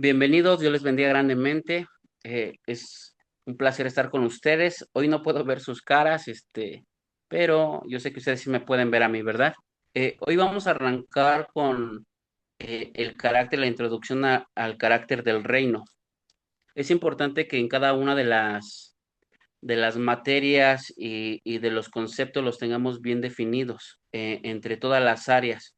Bienvenidos, Dios les bendiga grandemente. Es un placer estar con ustedes. Hoy no puedo ver sus caras, pero yo sé que ustedes sí me pueden ver a mí, ¿verdad? Hoy vamos a arrancar con el carácter, la introducción al carácter del reino. Es importante que en cada una de las materias y de los conceptos los tengamos bien definidos entre todas las áreas.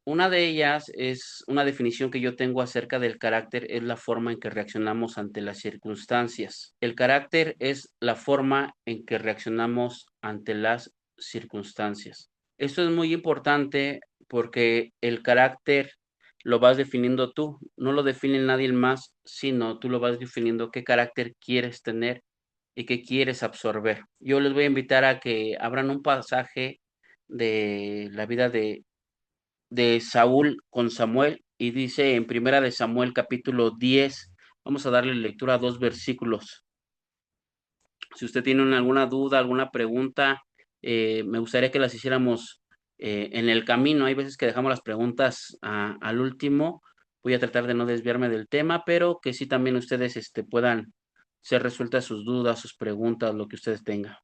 Una de ellas es una definición que yo tengo acerca del carácter, es la forma en que reaccionamos ante las circunstancias. El carácter es la forma en que reaccionamos ante las circunstancias. Esto es muy importante porque el carácter lo vas definiendo tú, no lo define nadie más, sino tú lo vas definiendo qué carácter quieres tener y qué quieres absorber. Yo les voy a invitar a que abran un pasaje de la vida de Saúl con Samuel y dice en Primera de Samuel capítulo 10. Vamos a darle lectura a dos versículos. Si usted tiene alguna duda, alguna pregunta, me gustaría que las hiciéramos en el camino. Hay veces que dejamos las preguntas al último. Voy a tratar de no desviarme del tema, pero que sí también ustedes puedan ser resueltas sus dudas, sus preguntas, lo que ustedes tengan.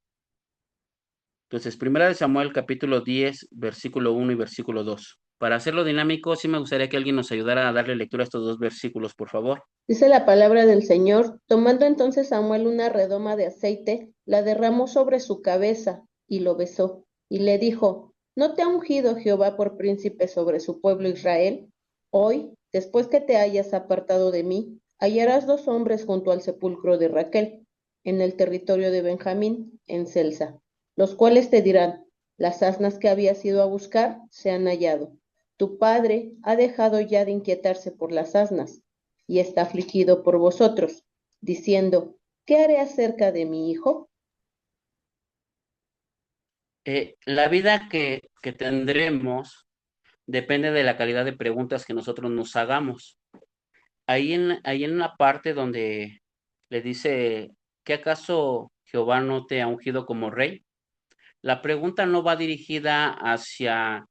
Entonces, Primera de Samuel, capítulo 10, versículo 1 y versículo 2. Para hacerlo dinámico, sí me gustaría que alguien nos ayudara a darle lectura a estos dos versículos, por favor. Dice la palabra del Señor, tomando entonces Samuel una redoma de aceite, la derramó sobre su cabeza y lo besó, y le dijo, ¿no te ha ungido Jehová por príncipe sobre su pueblo Israel? Hoy, después que te hayas apartado de mí, hallarás dos hombres junto al sepulcro de Raquel, en el territorio de Benjamín, en Celsa, los cuales te dirán, las asnas que habías ido a buscar se han hallado. Tu padre ha dejado ya de inquietarse por las asnas y está afligido por vosotros, diciendo, ¿qué haré acerca de mi hijo? La vida que tendremos depende de la calidad de preguntas que nosotros nos hagamos. Ahí en la parte donde le dice, ¿qué acaso Jehová no te ha ungido como rey? La pregunta no va dirigida hacia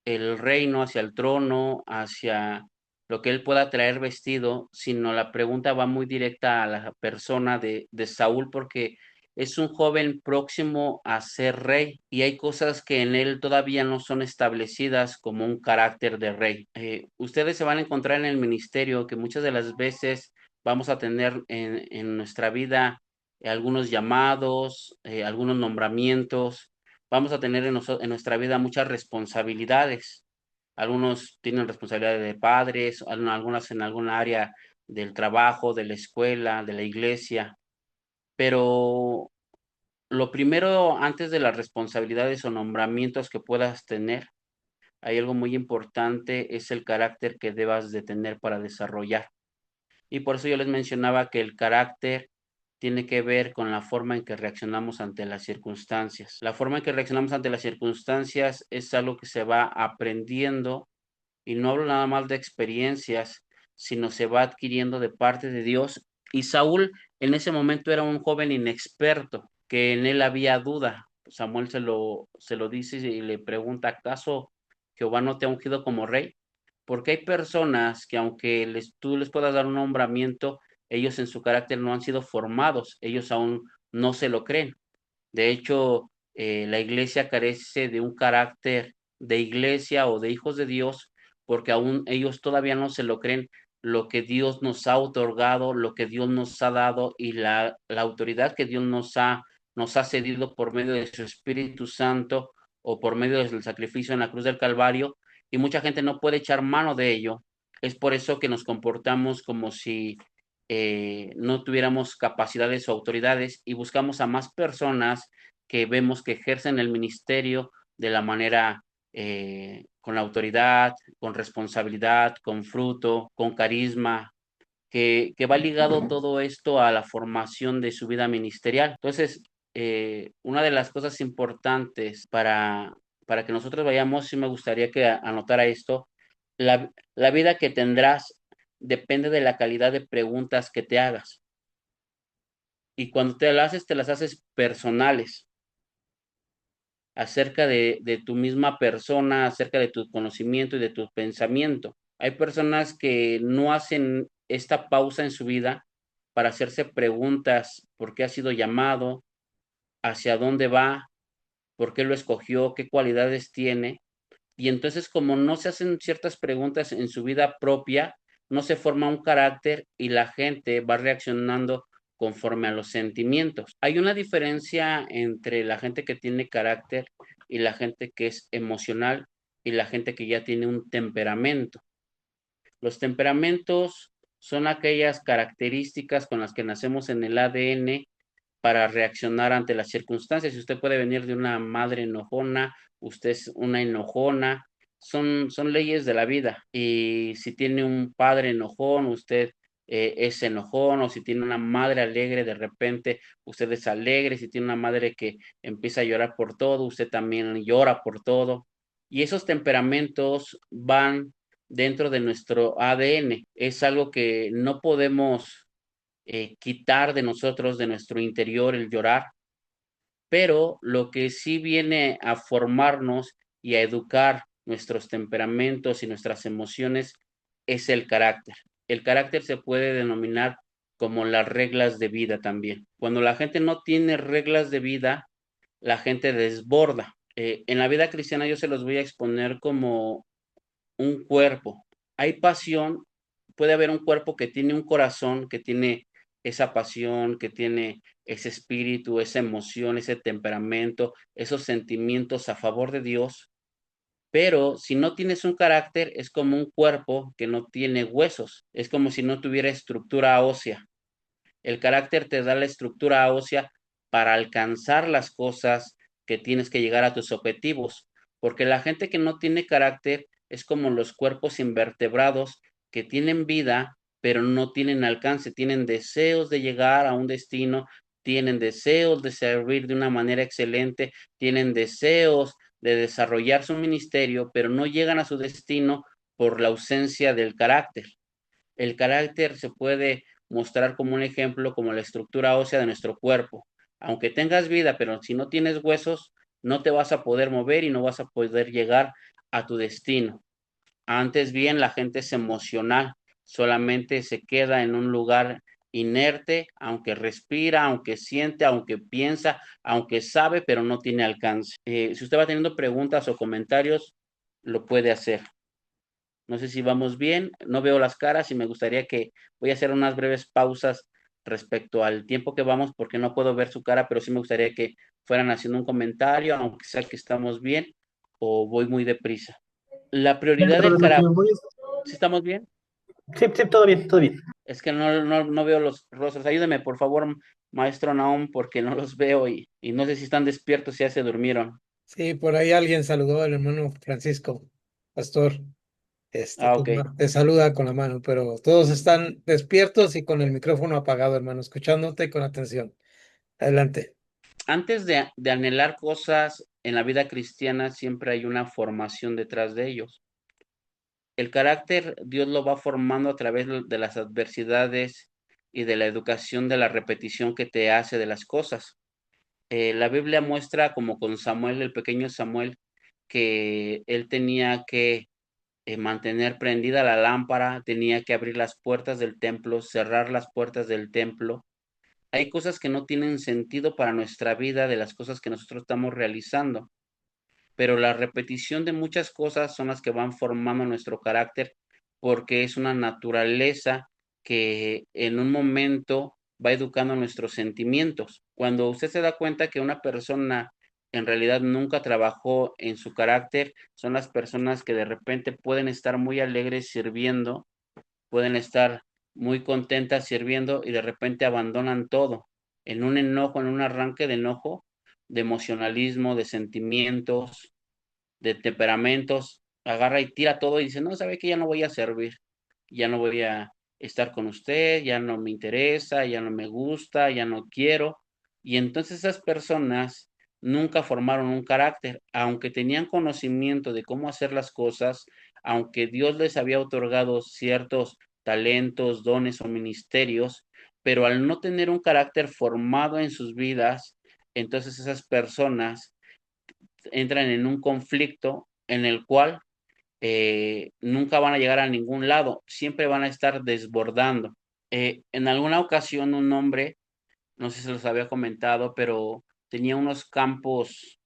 el reino, hacia el trono, hacia lo que él pueda traer vestido, sino la pregunta va muy directa a la persona de Saúl porque es un joven próximo a ser rey y hay cosas que en él todavía no son establecidas como un carácter de rey. Ustedes se van a encontrar en el ministerio que muchas de las veces vamos a tener en nuestra vida algunos llamados, algunos nombramientos. Vamos a tener en nuestra vida muchas responsabilidades. Algunos tienen responsabilidades de padres, algunas en alguna área del trabajo, de la escuela, de la iglesia, pero lo primero antes de las responsabilidades o nombramientos que puedas tener, hay algo muy importante, es el carácter que debas de tener para desarrollar. Y por eso yo les mencionaba que el carácter tiene que ver con la forma en que reaccionamos ante las circunstancias. La forma en que reaccionamos ante las circunstancias es algo que se va aprendiendo y no hablo nada más de experiencias, sino se va adquiriendo de parte de Dios. Y Saúl en ese momento era un joven inexperto, que en él había duda. Samuel se lo dice y le pregunta, ¿acaso Jehová no te ha ungido como rey? Porque hay personas que aunque tú les puedas dar un nombramiento, ellos en su carácter no han sido formados, ellos aún no se lo creen. De hecho, la iglesia carece de un carácter de iglesia o de hijos de Dios, porque aún ellos todavía no se lo creen lo que Dios nos ha otorgado, lo que Dios nos ha dado y la autoridad que Dios nos ha cedido por medio de su Espíritu Santo o por medio del sacrificio en la cruz del Calvario, y mucha gente no puede echar mano de ello. Es por eso que nos comportamos como si no tuviéramos capacidades o autoridades y buscamos a más personas que vemos que ejercen el ministerio de la manera con autoridad, con responsabilidad, con fruto, con carisma, que va ligado todo esto a la formación de su vida ministerial. Entonces, una de las cosas importantes para que nosotros vayamos, sí me gustaría que anotara esto, la vida que tendrás depende de la calidad de preguntas que te hagas. Y cuando te las haces personales, acerca de tu misma persona, acerca de tu conocimiento y de tu pensamiento. Hay personas que no hacen esta pausa en su vida para hacerse preguntas: ¿por qué ha sido llamado? ¿Hacia dónde va? ¿Por qué lo escogió? ¿Qué cualidades tiene? Y entonces, como no se hacen ciertas preguntas en su vida propia, no se forma un carácter y la gente va reaccionando conforme a los sentimientos. Hay una diferencia entre la gente que tiene carácter y la gente que es emocional y la gente que ya tiene un temperamento. Los temperamentos son aquellas características con las que nacemos en el ADN para reaccionar ante las circunstancias. Si usted puede venir de una madre enojona, usted es una enojona, son leyes de la vida. Y si tiene un padre enojón, usted es enojón, o si tiene una madre alegre, de repente usted es alegre. Si tiene una madre que empieza a llorar por todo, usted también llora por todo. Y esos temperamentos van dentro de nuestro ADN. Es algo que no podemos quitar de nosotros, de nuestro interior, el llorar, pero lo que sí viene a formarnos y a educar nuestros temperamentos y nuestras emociones es el carácter. El carácter se puede denominar como las reglas de vida también. Cuando la gente no tiene reglas de vida, la gente desborda. En la vida cristiana yo se los voy a exponer como un cuerpo. Hay pasión, puede haber un cuerpo que tiene un corazón, que tiene esa pasión, que tiene ese espíritu, esa emoción, ese temperamento, esos sentimientos a favor de Dios, pero si no tienes un carácter, es como un cuerpo que no tiene huesos, es como si no tuviera estructura ósea. El carácter te da la estructura ósea para alcanzar las cosas que tienes que llegar a tus objetivos, porque la gente que no tiene carácter es como los cuerpos invertebrados que tienen vida, pero no tienen alcance, tienen deseos de llegar a un destino, tienen deseos de servir de una manera excelente, tienen deseos de desarrollar su ministerio, pero no llegan a su destino por la ausencia del carácter. El carácter se puede mostrar como un ejemplo, como la estructura ósea de nuestro cuerpo. Aunque tengas vida, pero si no tienes huesos, no te vas a poder mover y no vas a poder llegar a tu destino. Antes bien, la gente es emocional, solamente se queda en un lugar inerte, aunque respira, aunque siente, aunque piensa, aunque sabe, pero no tiene alcance. Si usted va teniendo preguntas o comentarios, lo puede hacer. No sé si vamos bien, no veo las caras y me gustaría que voy a hacer unas breves pausas respecto al tiempo que vamos porque no puedo ver su cara, pero sí me gustaría que fueran haciendo un comentario, aunque sea que estamos bien o voy muy deprisa. La prioridad Dentro del de lo que carácter, voy. ¿sí estamos bien? Sí, sí, todo bien, todo bien. Es que no veo los rostros. Ayúdeme, por favor, maestro Naum, porque no los veo y no sé si están despiertos, si ya se durmieron. Sí, por ahí alguien saludó al hermano Francisco, pastor. Ah, Pues, ok. te saluda con la mano, pero todos están despiertos y con el micrófono apagado, hermano, escuchándote con atención. Adelante. Antes de anhelar cosas en la vida cristiana, siempre hay una formación detrás de ellos. El carácter Dios lo va formando a través de las adversidades y de la educación de la repetición que te hace de las cosas. La Biblia muestra como con Samuel, el pequeño Samuel, que él tenía que mantener prendida la lámpara, tenía que abrir las puertas del templo, cerrar las puertas del templo. Hay cosas que no tienen sentido para nuestra vida de las cosas que nosotros estamos realizando, pero la repetición de muchas cosas son las que van formando nuestro carácter porque es una naturaleza que en un momento va educando nuestros sentimientos. Cuando usted se da cuenta que una persona en realidad nunca trabajó en su carácter, son las personas que de repente pueden estar muy alegres sirviendo, pueden estar muy contentas sirviendo y de repente abandonan todo en un enojo, en un arranque de enojo, de emocionalismo, de sentimientos, de temperamentos, agarra y tira todo y dice: no, sabe que ya no voy a servir, ya no voy a estar con usted, ya no me interesa, ya no me gusta, ya no quiero. Y entonces esas personas nunca formaron un carácter, aunque tenían conocimiento de cómo hacer las cosas, aunque Dios les había otorgado ciertos talentos, dones o ministerios, pero al no tener un carácter formado en sus vidas, entonces esas personas entran en un conflicto en el cual nunca van a llegar a ningún lado, siempre van a estar desbordando. En alguna ocasión un hombre, no sé si se los había comentado, pero tenía unos campos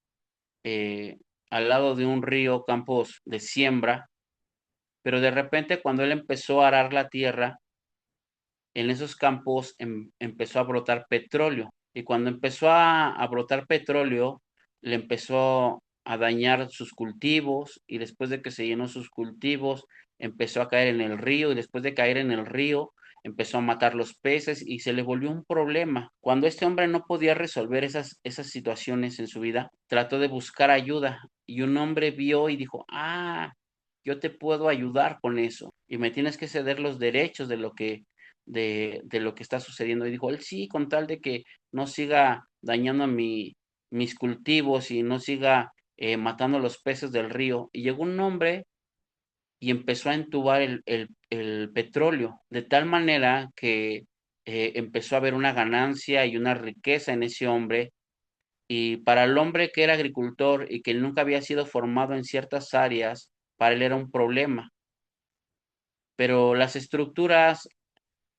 al lado de un río, campos de siembra, pero de repente cuando él empezó a arar la tierra, en esos campos empezó a brotar petróleo. Y cuando empezó a brotar petróleo, le empezó a dañar sus cultivos y después de que se llenó sus cultivos, empezó a caer en el río y después de caer en el río, empezó a matar los peces y se le volvió un problema. Cuando este hombre no podía resolver esas situaciones en su vida, trató de buscar ayuda y un hombre vio y dijo, yo te puedo ayudar con eso y me tienes que ceder los derechos de lo que está sucediendo. Y dijo él, sí, con tal de que no siga dañando mis cultivos y no siga matando los peces del río. Y llegó un hombre y empezó a entubar el petróleo, de tal manera que empezó a haber una ganancia y una riqueza en ese hombre. Y para el hombre que era agricultor y que nunca había sido formado en ciertas áreas, para él era un problema. Pero las estructuras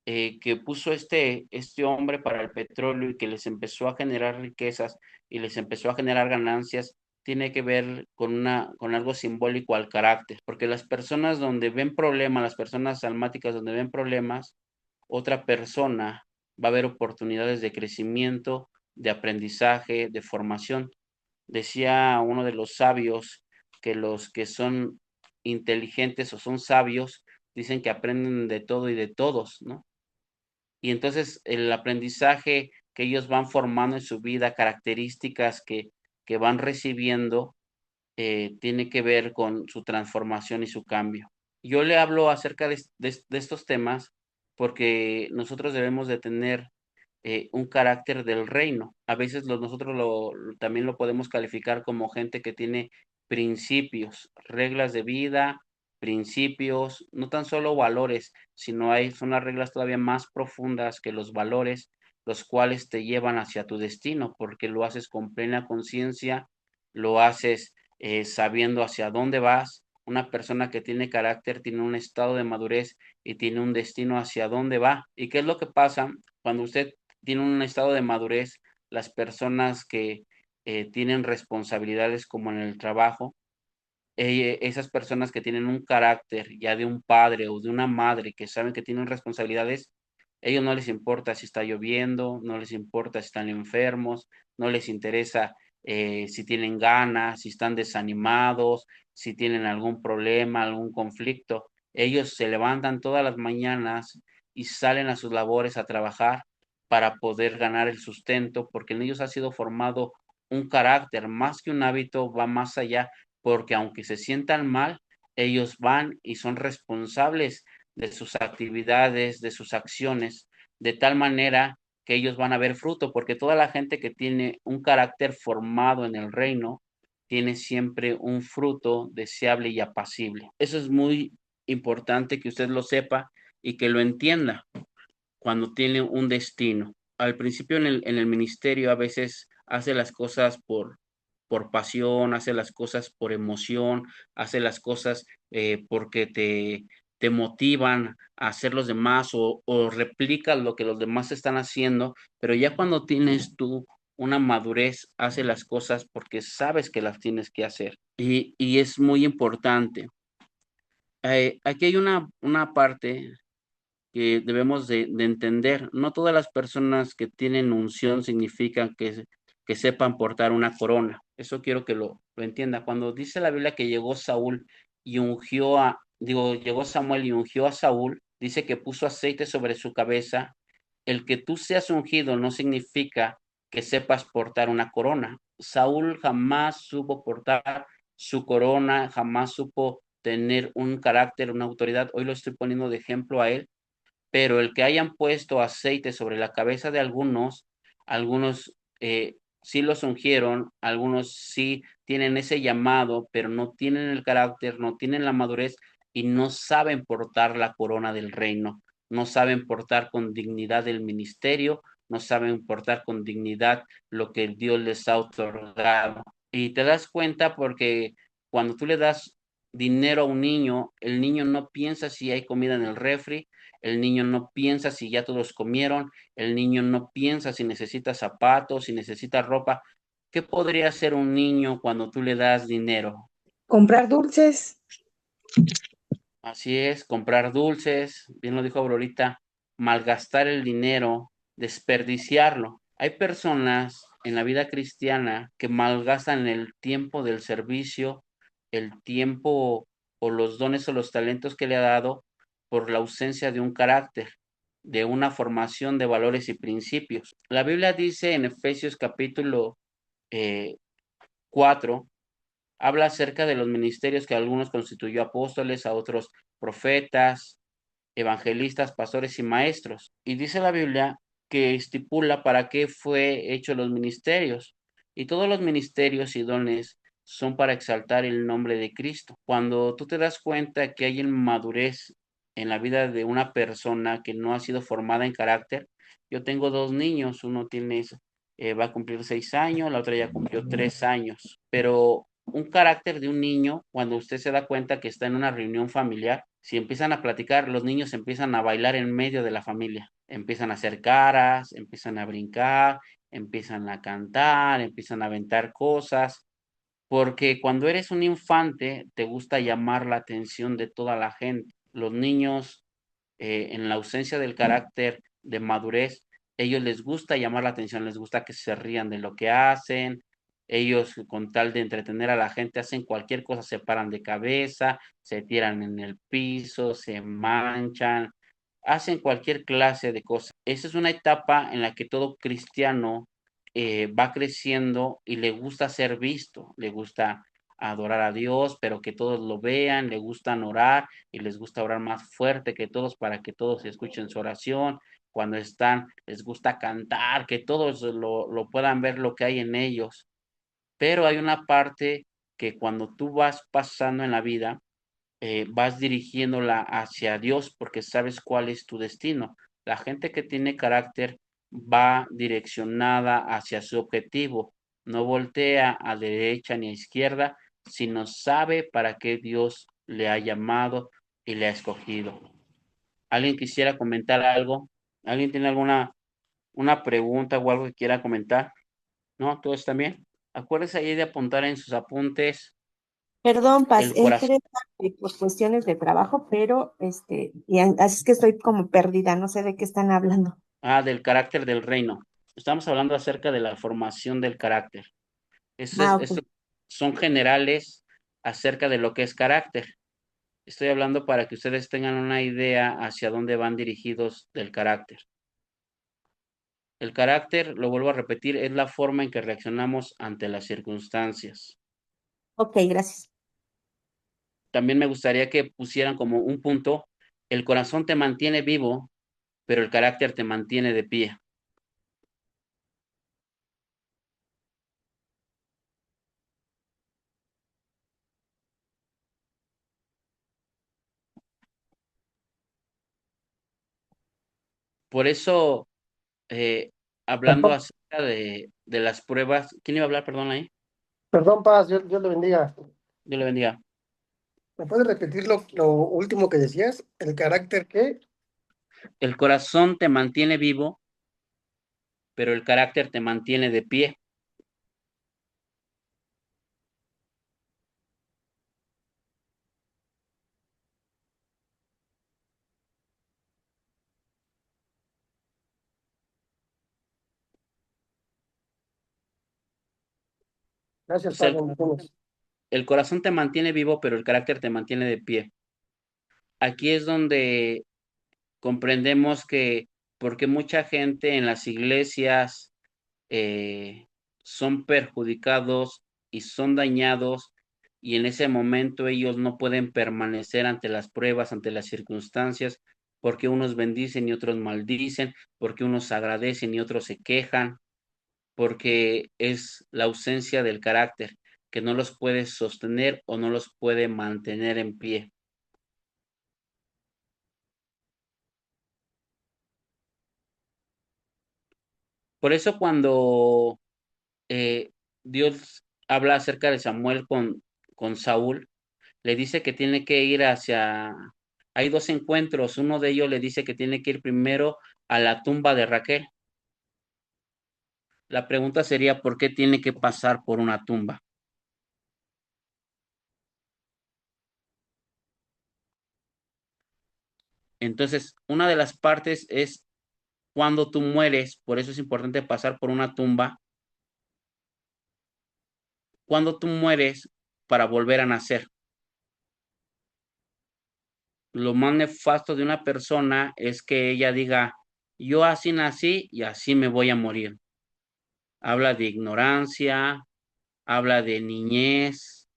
que puso este hombre para el petróleo y que les empezó a generar riquezas y les empezó a generar ganancias, tiene que ver con algo simbólico al carácter, porque las personas donde ven problemas, las personas almáticas donde ven problemas, otra persona va a ver oportunidades de crecimiento, de aprendizaje, de formación. Decía uno de los sabios que los que son inteligentes o son sabios dicen que aprenden de todo y de todos, ¿no? Y entonces el aprendizaje que ellos van formando en su vida, características que van recibiendo, tiene que ver con su transformación y su cambio. Yo le hablo acerca de estos temas porque nosotros debemos de tener un carácter del reino. A veces nosotros también lo podemos calificar como gente que tiene principios, reglas de vida, principios, no tan solo valores, sino son las reglas todavía más profundas que los valores, los cuales te llevan hacia tu destino, porque lo haces con plena conciencia, lo haces sabiendo hacia dónde vas. Una persona que tiene carácter tiene un estado de madurez y tiene un destino hacia dónde va. ¿Y qué es lo que pasa cuando usted tiene un estado de madurez? Las personas que tienen responsabilidades como en el trabajo, esas personas que tienen un carácter ya de un padre o de una madre que saben que tienen responsabilidades, ellos no les importa si está lloviendo, no les importa si están enfermos, no les interesa si tienen ganas, si están desanimados, si tienen algún problema, algún conflicto. Ellos se levantan todas las mañanas y salen a sus labores a trabajar para poder ganar el sustento, porque en ellos ha sido formado un carácter, más que un hábito, va más allá, porque aunque se sientan mal, ellos van y son responsables de sus actividades, de sus acciones, de tal manera que ellos van a ver fruto, porque toda la gente que tiene un carácter formado en el reino tiene siempre un fruto deseable y apacible. Eso es muy importante que usted lo sepa y que lo entienda cuando tiene un destino. Al principio en el ministerio a veces hace las cosas por pasión, hace las cosas por emoción, hace las cosas porque te motivan a hacer los demás o replicas lo que los demás están haciendo, pero ya cuando tienes tú una madurez, hace las cosas porque sabes que las tienes que hacer. Y es muy importante. Aquí hay una parte que debemos de entender. No todas las personas que tienen unción significan que sepan portar una corona. Eso quiero que lo entienda. Cuando dice la Biblia que llegó Saúl y llegó Samuel y ungió a Saúl, dice que puso aceite sobre su cabeza. El que tú seas ungido no significa que sepas portar una corona. Saúl jamás supo portar su corona, jamás supo tener un carácter, una autoridad. Hoy lo estoy poniendo de ejemplo a él, pero el que hayan puesto aceite sobre la cabeza de algunos sí los ungieron, algunos sí tienen ese llamado, pero no tienen el carácter, no tienen la madurez y no saben portar la corona del reino, no saben portar con dignidad el ministerio, no saben portar con dignidad lo que Dios les ha otorgado. Y te das cuenta porque cuando tú le das dinero a un niño, el niño no piensa si hay comida en el refri, el niño no piensa si ya todos comieron, el niño no piensa si necesita zapatos, si necesita ropa. ¿Qué podría hacer un niño cuando tú le das dinero? Comprar dulces. Así es, comprar dulces, bien lo dijo Aurorita, malgastar el dinero, desperdiciarlo. Hay personas en la vida cristiana que malgastan el tiempo del servicio, el tiempo o los dones o los talentos que le ha dado por la ausencia de un carácter, de una formación de valores y principios. La Biblia dice en Efesios capítulo eh, 4, habla acerca de los ministerios que a algunos constituyó apóstoles, a otros profetas, evangelistas, pastores y maestros. Y dice la Biblia que estipula para qué fue hecho los ministerios. Y todos los ministerios y dones son para exaltar el nombre de Cristo. Cuando tú te das cuenta que hay inmadurez en la vida de una persona que no ha sido formada en carácter, yo tengo dos niños, uno tiene, va a cumplir 6 años, la otra ya cumplió 3 años, pero un carácter de un niño, cuando usted se da cuenta que está en una reunión familiar, si empiezan a platicar, los niños empiezan a bailar en medio de la familia, empiezan a hacer caras, empiezan a brincar, empiezan a cantar, empiezan a aventar cosas, porque cuando eres un infante te gusta llamar la atención de toda la gente. Los niños, en la ausencia del carácter de madurez, ellos les gusta llamar la atención, les gusta que se rían de lo que hacen, ellos con tal de entretener a la gente hacen cualquier cosa, se paran de cabeza, se tiran en el piso, se manchan, hacen cualquier clase de cosas. Esa es una etapa en la que todo cristiano va creciendo y le gusta ser visto, le gusta adorar a Dios, pero que todos lo vean, le gusta orar y les gusta orar más fuerte que todos para que todos escuchen su oración. Cuando están, les gusta cantar, que todos lo puedan ver lo que hay en ellos. Pero hay una parte que cuando tú vas pasando en la vida, vas dirigiéndola hacia Dios porque sabes cuál es tu destino. La gente que tiene carácter va direccionada hacia su objetivo, no voltea a derecha ni a izquierda, sino sabe para qué Dios le ha llamado y le ha escogido. ¿Alguien quisiera comentar algo? ¿Alguien tiene alguna una pregunta o algo que quiera comentar? ¿No? ¿Todo está bien? Acuérdese ahí de apuntar en sus apuntes Perdón, Paz, el corazón. entré por cuestiones de trabajo, pero así es que estoy como perdida, no sé de qué están hablando. Del carácter del reino. Estamos hablando acerca de la formación del carácter. Ah, Estos ok. son generales acerca de lo que es carácter. Estoy hablando para que ustedes tengan una idea hacia dónde van dirigidos del carácter. El carácter, lo vuelvo a repetir, es la forma en que reaccionamos ante las circunstancias. Ok, gracias. También me gustaría que pusieran como un punto, el corazón te mantiene vivo, pero el carácter te mantiene de pie. Por eso, eh, hablando Perdón, acerca de las pruebas, ¿quién iba a hablar, perdón, ahí? perdón, Paz, Dios le bendiga. Dios le bendiga. ¿Me puedes repetir lo último que decías? ¿El carácter qué? El corazón te mantiene vivo, pero el carácter te mantiene de pie. O Gracias, sea, Paz, bendiciones. el corazón te mantiene vivo, pero el carácter te mantiene de pie. Aquí es donde comprendemos que porque mucha gente en las iglesias eh, son perjudicados y son dañados y en ese momento ellos no pueden permanecer ante las pruebas, ante las circunstancias, porque unos bendicen y otros maldicen, porque unos agradecen y otros se quejan, porque es la ausencia del carácter que no los puede sostener o no los puede mantener en pie. Por eso cuando eh, Dios habla acerca de Samuel con Saúl, le dice que tiene que ir hacia, hay dos encuentros, uno de ellos le dice que tiene que ir primero a la tumba de Raquel. La pregunta sería, ¿por qué tiene que pasar por una tumba? Entonces, una de las partes es cuando tú mueres, por eso es importante pasar por una tumba, cuando tú mueres para volver a nacer. Lo más nefasto de una persona es que ella diga, yo así nací y así me voy a morir. Habla de ignorancia, habla de niñez,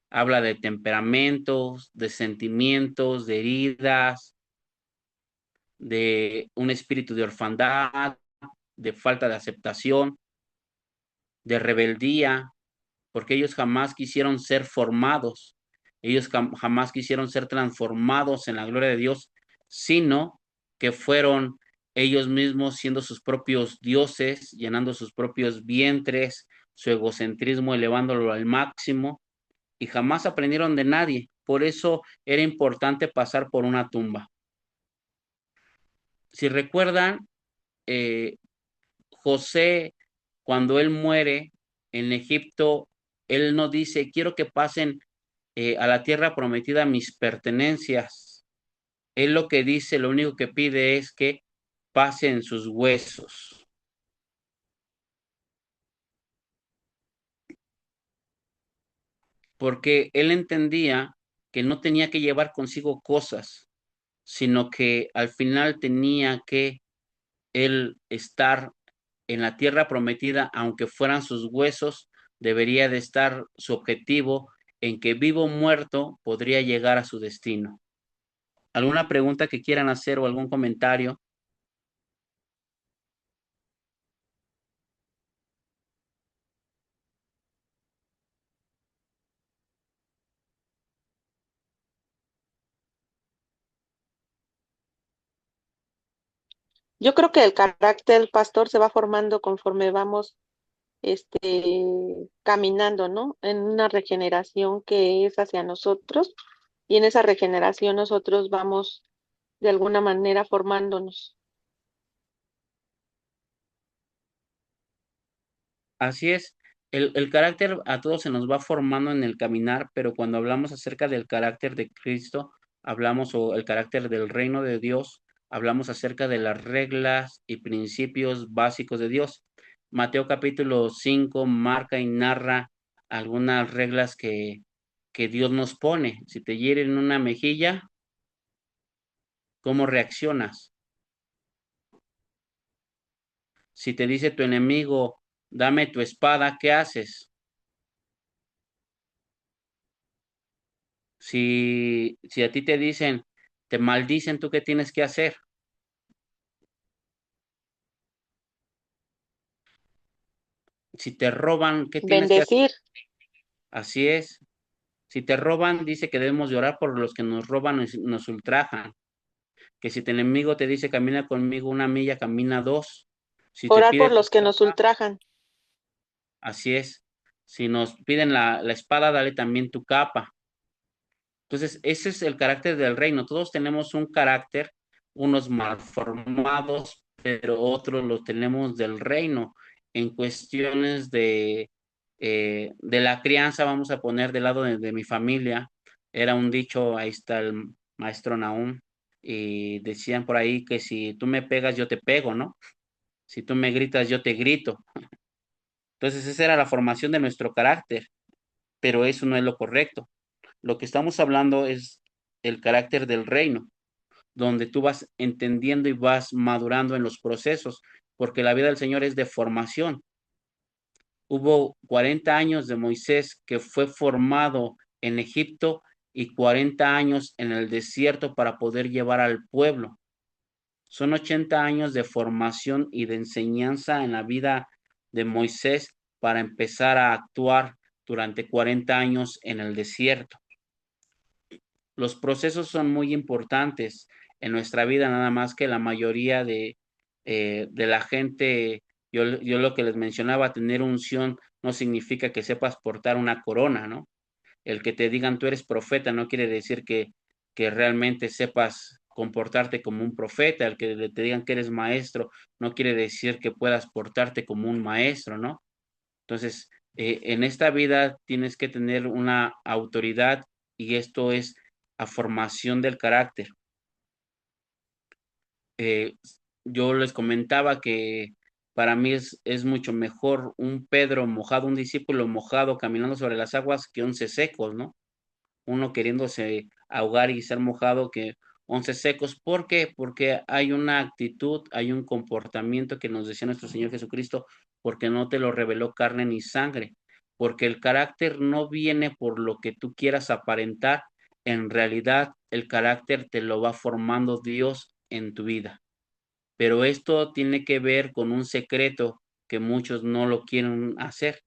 habla de temperamentos, de sentimientos, de heridas, de un espíritu de orfandad, de falta de aceptación, de rebeldía, porque ellos jamás quisieron ser formados, ellos jamás quisieron ser transformados en la gloria de Dios, sino que fueron ellos mismos siendo sus propios dioses, llenando sus propios vientres, su egocentrismo elevándolo al máximo, y jamás aprendieron de nadie. Por eso era importante pasar por una tumba. Si recuerdan, eh, José, cuando él muere en Egipto, él no dice, quiero que pasen a la tierra prometida mis pertenencias. Él lo que dice, lo único que pide es que pasen sus huesos, porque él entendía que no tenía que llevar consigo cosas, sino que al final tenía que él estar en la tierra prometida, aunque fueran sus huesos, debería de estar su objetivo en que vivo o muerto podría llegar a su destino. ¿Alguna pregunta que quieran hacer o algún comentario? Yo creo que el carácter del pastor se va formando conforme vamos caminando, ¿no? En una regeneración que es hacia nosotros y en esa regeneración nosotros vamos de alguna manera formándonos. Así es, el carácter a todos se nos va formando en el caminar, pero cuando hablamos acerca del carácter de Cristo, hablamos o el carácter del reino de Dios, hablamos acerca de las reglas y principios básicos de Dios. Mateo capítulo 5 marca y narra algunas reglas que Dios nos pone. Si te hieren una mejilla, ¿cómo reaccionas? Si te dice tu enemigo, dame tu espada, ¿qué haces? Si a ti te dicen, te maldicen, ¿tú qué tienes que hacer? Si te roban, ¿qué tienes que hacer? Bendecir, Así es. Si te roban, dice que debemos llorar por los que nos roban y nos ultrajan. Que si tu enemigo te dice, camina conmigo una milla, camina dos. Si te orar pide por tu los que nos espada, ultrajan. así es. Si nos piden la espada, dale también tu capa. Entonces, ese es el carácter del reino. Todos tenemos un carácter, unos malformados, pero otros los tenemos del reino. En cuestiones de la crianza, vamos a poner del lado de mi familia, era un dicho, ahí está el maestro Nahum, y decían por ahí que si tú me pegas, yo te pego, ¿no? Si tú me gritas, yo te grito. Entonces, esa era la formación de nuestro carácter, pero eso no es lo correcto. Lo que estamos hablando es el carácter del reino, donde tú vas entendiendo y vas madurando en los procesos, porque la vida del Señor es de formación. Hubo 40 años de Moisés que fue formado en Egipto y 40 años en el desierto para poder llevar al pueblo. Son 80 años de formación y de enseñanza en la vida de Moisés para empezar a actuar durante 40 años en el desierto. Los procesos son muy importantes en nuestra vida, nada más que la mayoría de la gente, yo lo que les mencionaba, tener unción no significa que sepas portar una corona, ¿no? El que te digan tú eres profeta no quiere decir que realmente sepas comportarte como un profeta. El que te digan que eres maestro no quiere decir que puedas portarte como un maestro, ¿no? Entonces, en esta vida tienes que tener una autoridad y esto es a formación del carácter. Eh, yo les comentaba que para mí es mucho mejor un Pedro mojado, un discípulo mojado caminando sobre las aguas que 11 secos, ¿no? Uno queriéndose ahogar y ser mojado que 11 secos. ¿Por qué? Porque hay una actitud, hay un comportamiento que nos decía nuestro Señor Jesucristo, porque no te lo reveló carne ni sangre, porque el carácter no viene por lo que tú quieras aparentar, en realidad el carácter te lo va formando Dios en tu vida. Pero esto tiene que ver con un secreto que muchos no lo quieren hacer,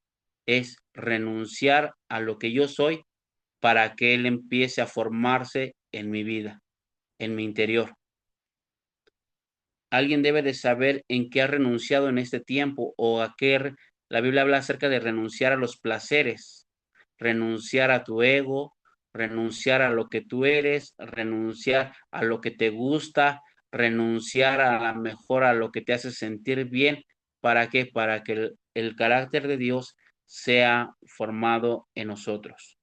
es renunciar a lo que yo soy para que Él empiece a formarse en mi vida, en mi interior. Alguien debe de saber en qué ha renunciado en este tiempo o a qué. La Biblia habla acerca de renunciar a los placeres, renunciar a tu ego, renunciar a lo que tú eres, renunciar a lo que te gusta, renunciar a lo mejor a lo que te hace sentir bien. ¿Para qué? Para que el carácter de Dios sea formado en nosotros.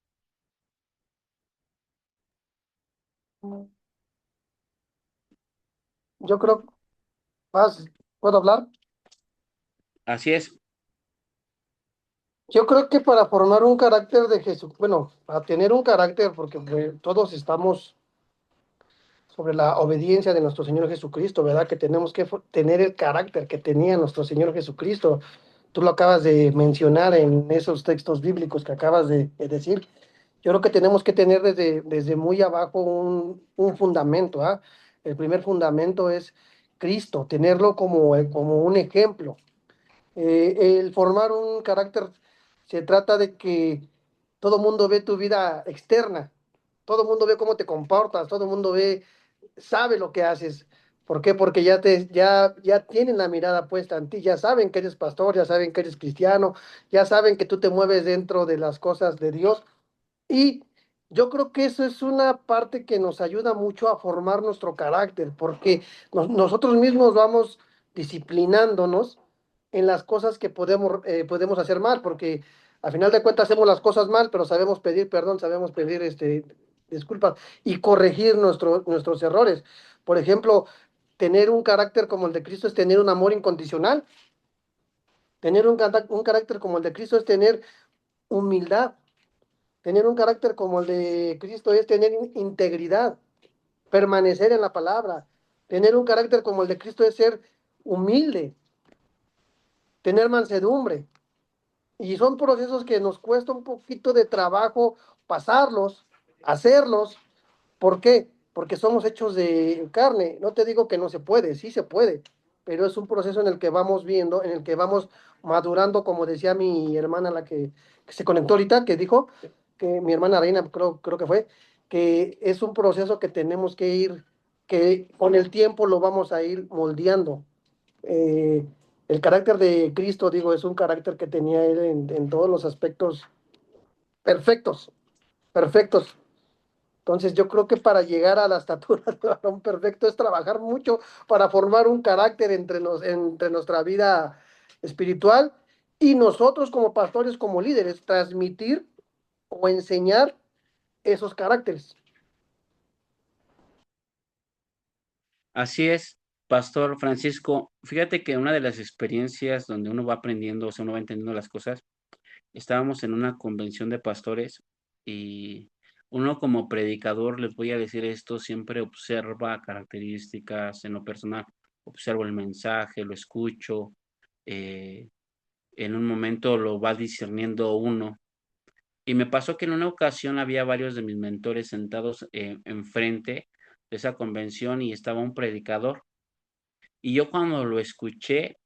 Yo creo, más, ¿puedo hablar? Así es. Yo creo que para formar un carácter de Jesús, bueno, para tener un carácter, porque todos estamos sobre la obediencia de nuestro Señor Jesucristo, ¿verdad? Que tenemos que tener el carácter que tenía nuestro Señor Jesucristo. Tú lo acabas de mencionar en esos textos bíblicos que acabas de decir. Yo creo que tenemos que tener desde muy abajo un fundamento, ¿ah? El primer fundamento es Cristo, tenerlo como un ejemplo. El formar un carácter se trata de que todo mundo ve tu vida externa, todo mundo ve cómo te comportas, todo mundo ve, sabe lo que haces. ¿Por qué? Porque ya tienen la mirada puesta en ti, ya saben que eres pastor, ya saben que eres cristiano, ya saben que tú te mueves dentro de las cosas de Dios. Y yo creo que eso es una parte que nos ayuda mucho a formar nuestro carácter, porque nosotros mismos vamos disciplinándonos en las cosas que podemos hacer mal, porque al final de cuentas hacemos las cosas mal, pero sabemos pedir perdón, sabemos pedir disculpas y corregir nuestros errores. Por ejemplo, tener un carácter como el de Cristo es tener un amor incondicional. Tener un carácter como el de Cristo es tener humildad. Tener un carácter como el de Cristo es tener integridad, permanecer en la palabra. Tener un carácter como el de Cristo es ser humilde, tener mansedumbre. Y son procesos que nos cuesta un poquito de trabajo pasarlos, hacerlos. ¿Por qué? Porque somos hechos de carne. No te digo que no se puede, sí se puede, pero es un proceso en el que vamos viendo, en el que vamos madurando, como decía mi hermana, que se conectó ahorita, que dijo, que mi hermana Reina, creo que fue, que es un proceso que tenemos que ir, que con el tiempo lo vamos a ir moldeando. Eh, el carácter de Cristo, digo, es un carácter que tenía él en todos los aspectos perfectos, perfectos. Entonces yo creo que para llegar a la estatura de varón perfecto es trabajar mucho para formar un carácter entre nuestra vida espiritual y nosotros como pastores, como líderes, transmitir o enseñar esos caracteres. Así es, Pastor Francisco. Fíjate que una de las experiencias donde uno va aprendiendo, o sea, uno va entendiendo las cosas, estábamos en una convención de pastores y uno como predicador, les voy a decir esto, siempre observa características en lo personal, observo el mensaje, lo escucho, eh, en un momento lo va discerniendo uno. Y me pasó que en una ocasión había varios de mis mentores sentados enfrente de esa convención y estaba un predicador. Y yo cuando lo escuché,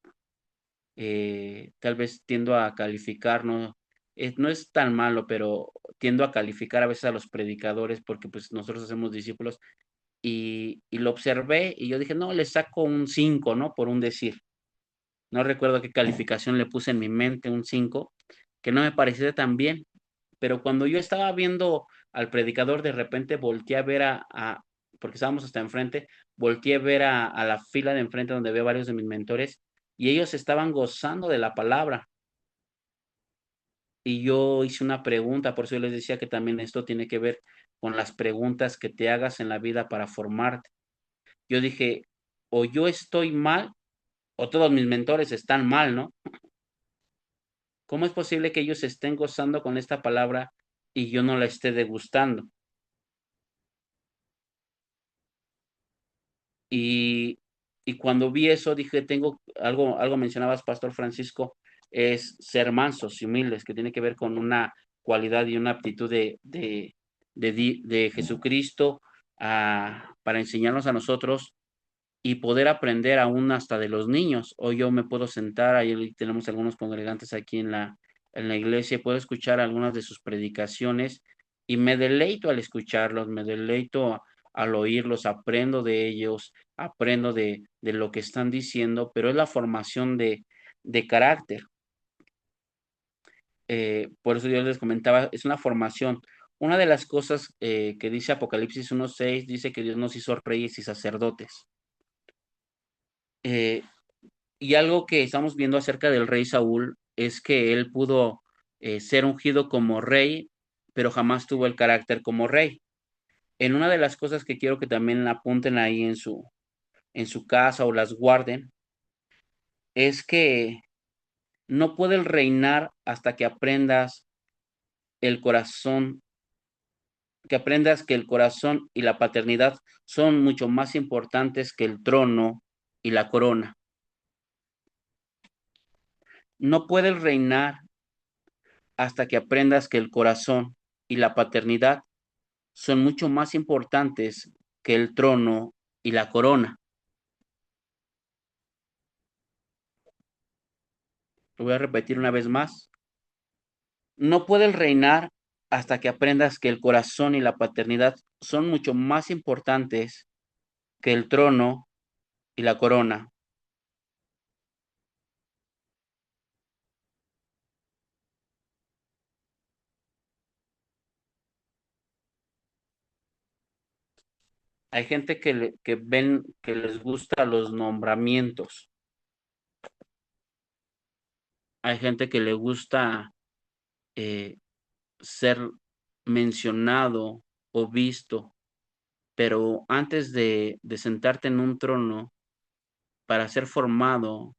tal vez tiendo a calificar, no, no es tan malo, pero tiendo a calificar a veces a los predicadores porque pues nosotros hacemos discípulos y lo observé y yo dije, no, le saco un 5, ¿no? Por un decir. No recuerdo qué calificación le puse en mi mente, un 5, que no me pareció tan bien. Pero cuando yo estaba viendo al predicador, de repente volteé a ver porque estábamos hasta enfrente, volteé a ver a la fila de enfrente donde veo varios de mis mentores y ellos estaban gozando de la palabra. Y yo hice una pregunta, por eso yo les decía que también esto tiene que ver con las preguntas que te hagas en la vida para formarte. Yo dije, o yo estoy mal, o todos mis mentores están mal, ¿no? ¿Cómo es posible que ellos estén gozando con esta palabra y yo no la esté degustando? Y, y cuando vi eso, dije, algo mencionabas, Pastor Francisco, es ser mansos y humildes, que tiene que ver con una cualidad y una aptitud de Jesucristo para enseñarnos a nosotros y poder aprender aún hasta de los niños. Hoy yo me puedo sentar, ahí tenemos algunos congregantes aquí en la iglesia, puedo escuchar algunas de sus predicaciones y me deleito al escucharlos, me deleito al oírlos, aprendo de ellos, aprendo de lo que están diciendo, pero es la formación de carácter. Por eso yo les comentaba, es una formación. Una de las cosas que dice Apocalipsis 1:6, dice que Dios nos hizo reyes y sacerdotes. Eh, Y algo que estamos viendo acerca del rey Saúl es que él pudo ser ungido como rey, pero jamás tuvo el carácter como rey. En una de las cosas que quiero que también apunten ahí en su casa o las guarden, es que no puedes reinar hasta que aprendas el corazón, que aprendas que el corazón y la paternidad son mucho más importantes que el trono y la corona. No puedes reinar hasta que aprendas que el corazón y la paternidad son mucho más importantes que el trono y la corona. Lo voy a repetir una vez más. No puedes reinar hasta que aprendas que el corazón y la paternidad son mucho más importantes que el trono y la corona. Hay gente que ven que les gusta los nombramientos. Hay gente que le gusta eh, ser mencionado o visto, pero antes de sentarte en un trono para ser formado,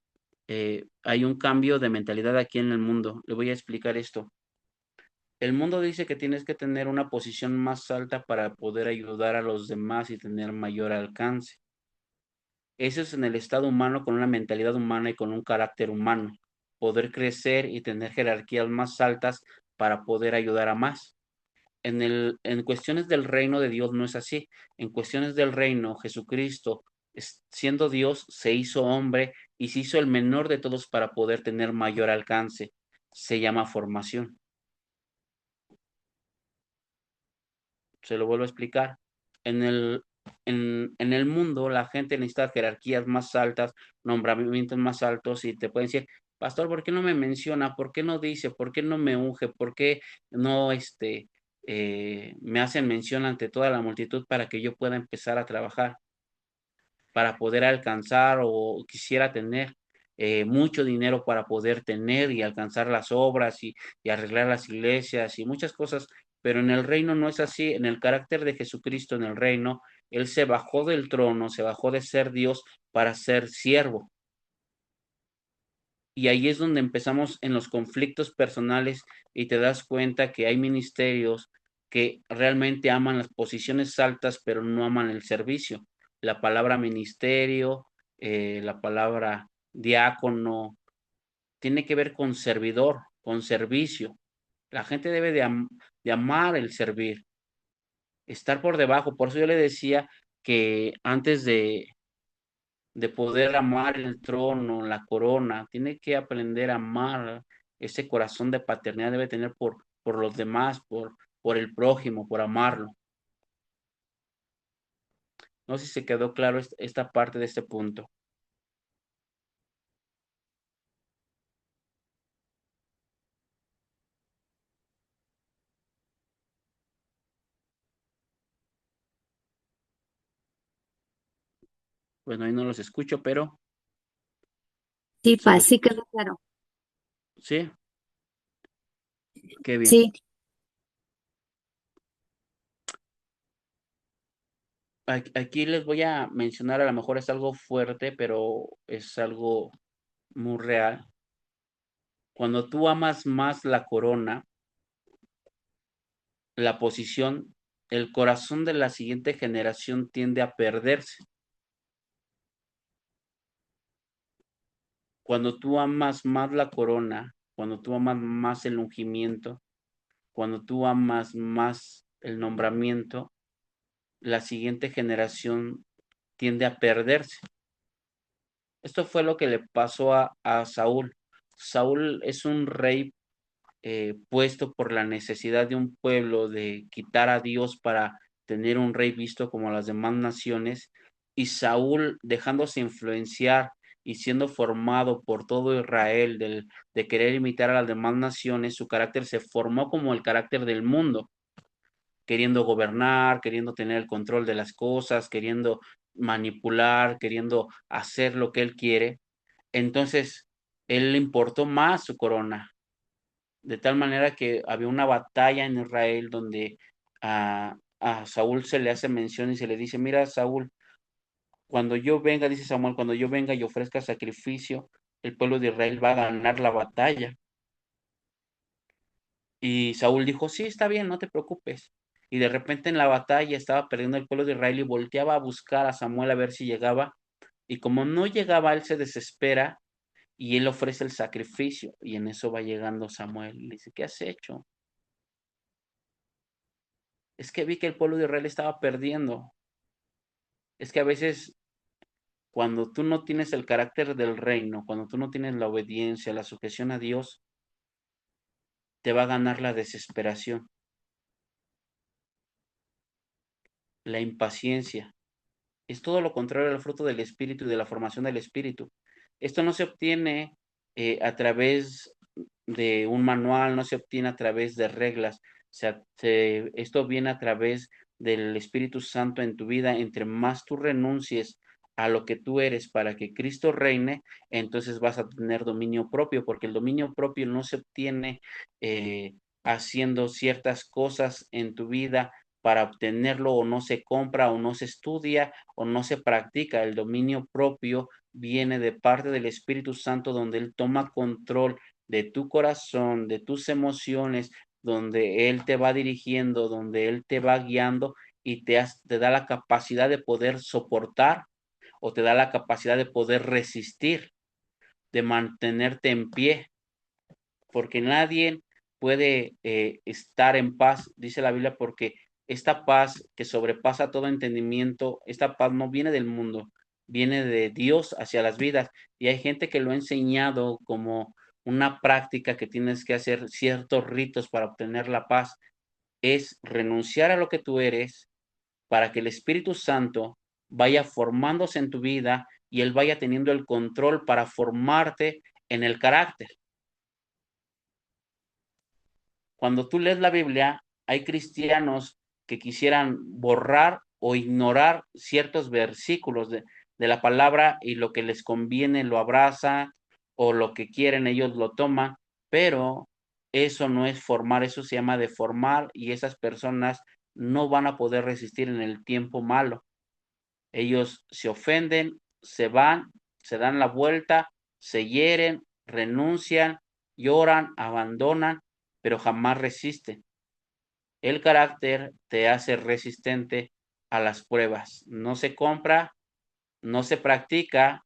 hay un cambio de mentalidad aquí en el mundo. Le voy a explicar esto. El mundo dice que tienes que tener una posición más alta para poder ayudar a los demás y tener mayor alcance. Eso es en el estado humano con una mentalidad humana y con un carácter humano. Poder crecer y tener jerarquías más altas para poder ayudar a más. En cuestiones del reino de Dios no es así. En cuestiones del reino, Jesucristo, siendo Dios, se hizo hombre y se hizo el menor de todos para poder tener mayor alcance. Se llama formación. Se lo vuelvo a explicar. En en el mundo, la gente necesita jerarquías más altas, nombramientos más altos, y te pueden decir, pastor, ¿por qué no me menciona? ¿Por qué no dice? ¿Por qué no me unge? ¿Por qué no me hacen mención ante toda la multitud para que yo pueda empezar a trabajar, para poder alcanzar o quisiera tener mucho dinero para poder tener y alcanzar las obras y arreglar las iglesias y muchas cosas? Pero en el reino no es así. En el carácter de Jesucristo, en el reino, Él se bajó del trono, se bajó de ser Dios para ser siervo. Y ahí es donde empezamos en los conflictos personales y te das cuenta que hay ministerios que realmente aman las posiciones altas, pero no aman el servicio. La palabra ministerio, la palabra diácono, tiene que ver con servidor, con servicio. La gente debe de amar el servir, estar por debajo. Por eso yo le decía que antes de poder amar el trono, la corona, tiene que aprender a amar ese corazón de paternidad, debe tener por los demás, por el prójimo, por amarlo. No sé si se quedó claro esta parte de este punto. Bueno, ahí no los escucho, pero Sí, sí Paz, los sí escucho. quedó claro. Sí, qué bien. Sí, Aquí les voy a mencionar, a lo mejor es algo fuerte, pero es algo muy real. Cuando tú amas más la corona, la posición, el corazón de la siguiente generación tiende a perderse. Cuando tú amas más la corona, cuando tú amas más el ungimiento, cuando tú amas más el nombramiento, la siguiente generación tiende a perderse. Esto fue lo que le pasó a Saúl. Saúl es un rey puesto por la necesidad de un pueblo de quitar a Dios para tener un rey visto como las demás naciones, y Saúl dejándose influenciar y siendo formado por todo Israel de querer imitar a las demás naciones, su carácter se formó como el carácter del mundo, queriendo gobernar, queriendo tener el control de las cosas, queriendo manipular, queriendo hacer lo que él quiere. Entonces, él le importó más su corona, de tal manera que había una batalla en Israel donde a Saúl se le hace mención y se le dice, mira, Saúl, cuando yo venga, dice Samuel, cuando yo venga y ofrezca sacrificio, el pueblo de Israel va a ganar la batalla. Y Saúl dijo, sí, está bien, no te preocupes. Y de repente en la batalla estaba perdiendo el pueblo de Israel y volteaba a buscar a Samuel a ver si llegaba. Y como no llegaba, él se desespera y él ofrece el sacrificio. Y en eso va llegando Samuel. Le dice, ¿qué has hecho? Es que vi que el pueblo de Israel estaba perdiendo. Es que a veces cuando tú no tienes el carácter del reino, cuando tú no tienes la obediencia, la sujeción a Dios, te va a ganar la desesperación, la impaciencia. Es todo lo contrario al fruto del Espíritu y de la formación del Espíritu. Esto no se obtiene a través de un manual, no se obtiene a través de reglas. O sea, esto viene a través del Espíritu Santo en tu vida. Entre más tú renuncies a lo que tú eres para que Cristo reine, entonces vas a tener dominio propio, porque el dominio propio no se obtiene haciendo ciertas cosas en tu vida para obtenerlo, o no se compra o no se estudia o no se practica. El dominio propio viene de parte del Espíritu Santo, donde Él toma control de tu corazón, de tus emociones, donde Él te va dirigiendo, donde Él te va guiando y te da la capacidad de poder soportar o te da la capacidad de poder resistir, de mantenerte en pie, porque nadie puede estar en paz, dice la Biblia, porque esta paz que sobrepasa todo entendimiento, esta paz no viene del mundo, viene de Dios hacia las vidas. Y hay gente que lo ha enseñado como una práctica que tienes que hacer ciertos ritos para obtener la paz. Es renunciar a lo que tú eres para que el Espíritu Santo vaya formándose en tu vida y Él vaya teniendo el control para formarte en el carácter. Cuando tú lees la Biblia, hay cristianos que quisieran borrar o ignorar ciertos versículos de la palabra, y lo que les conviene lo abrazan, o lo que quieren ellos lo toman, pero eso no es formar, eso se llama deformar, y esas personas no van a poder resistir en el tiempo malo. Ellos se ofenden, se van, se dan la vuelta, se hieren, renuncian, lloran, abandonan, pero jamás resisten. El carácter te hace resistente a las pruebas. No se compra, no se practica,